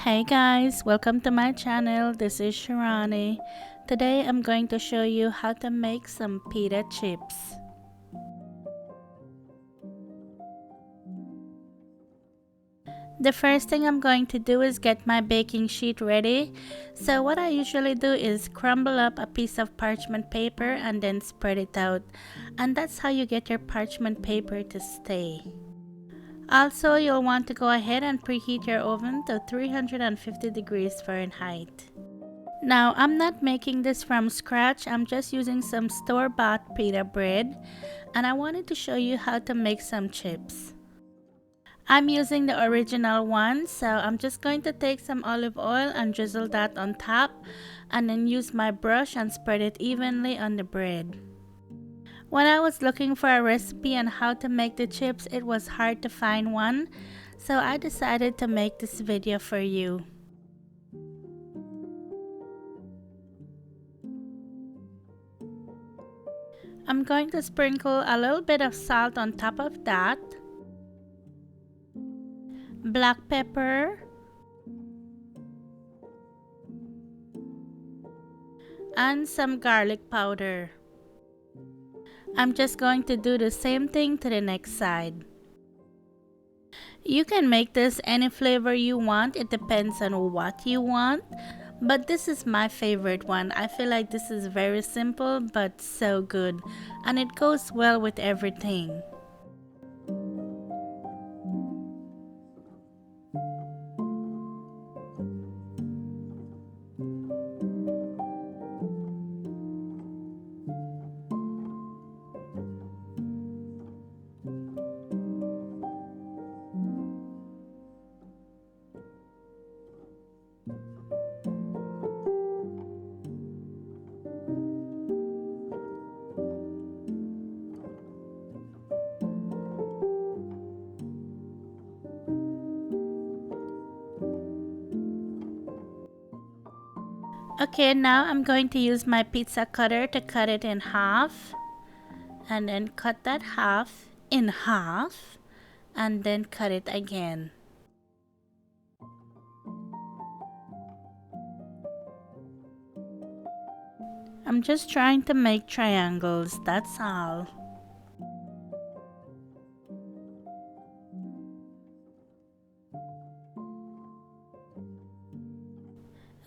Hey guys, welcome to my channel. This is Shirani. Today I'm going to show you how to make some pita chips. The first thing I'm going to do is get my baking sheet ready. So what I usually do is crumble up a piece of parchment paper and then spread it out. And that's how you get your parchment paper to stay. Also, you'll want to go ahead and preheat your oven to 350 degrees Fahrenheit. Now, I'm not making this from scratch. I'm just using some store-bought pita bread, and I wanted to show you how to make some chips. I'm using the original one, so I'm just going to take some olive oil and drizzle that on top, and then use my brush and spread it evenly on the bread. When I was looking for a recipe on how to make the chips, it was hard to find one, so I decided to make this video for you. I'm going to sprinkle a little bit of salt on top of that, black pepper, and some garlic powder. I'm just going to do the same thing to the next side. You can make this any flavor you want, it depends on what you want, but this is my favorite one. I feel like this is very simple but so good, and it goes well with everything. Okay, now I'm going to use my pizza cutter to cut it in half, and then cut that half in half, and then cut it again. I'm just trying to make triangles, that's all.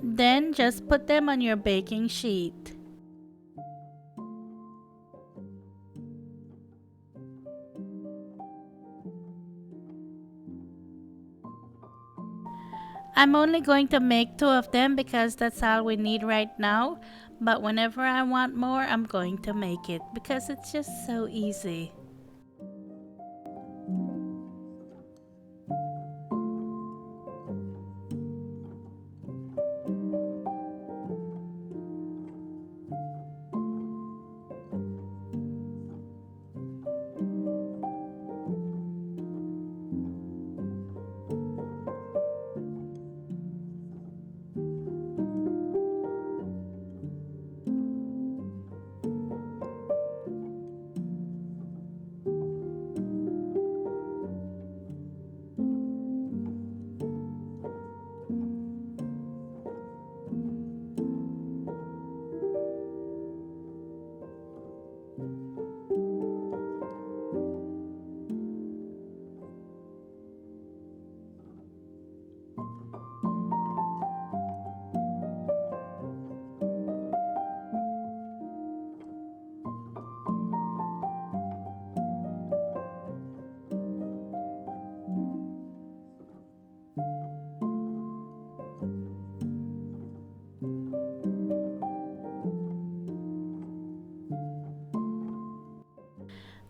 Then just put them on your baking sheet. I'm only going to make 2 of them because that's all we need right now, but whenever I want more, I'm going to make it because it's just so easy.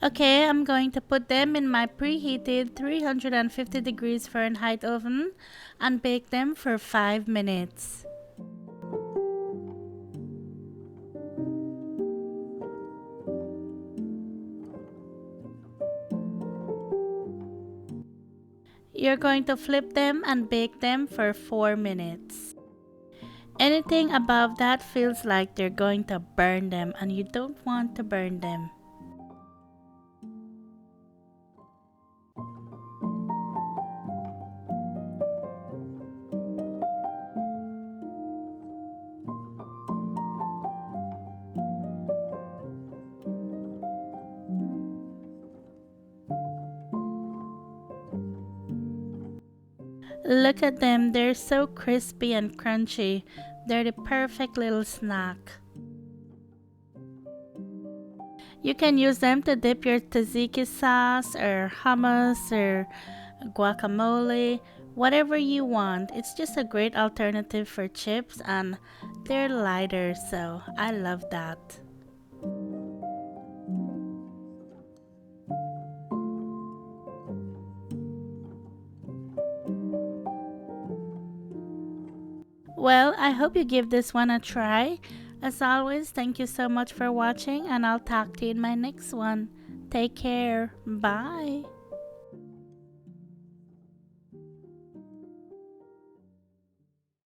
Okay, I'm going to put them in my preheated 350 degrees Fahrenheit oven and bake them for 5 minutes. You're going to flip them and bake them for 4 minutes. Anything above that feels like they're going to burn them, and you don't want to burn them. Look at them, they're so crispy and crunchy. They're the perfect little snack. You can use them to dip your tzatziki sauce or hummus or guacamole, whatever you want. It's just a great alternative for chips and they're lighter, so I love that. Well, I hope you give this one a try. As always, thank you so much for watching, and I'll talk to you in my next one. Take care. Bye.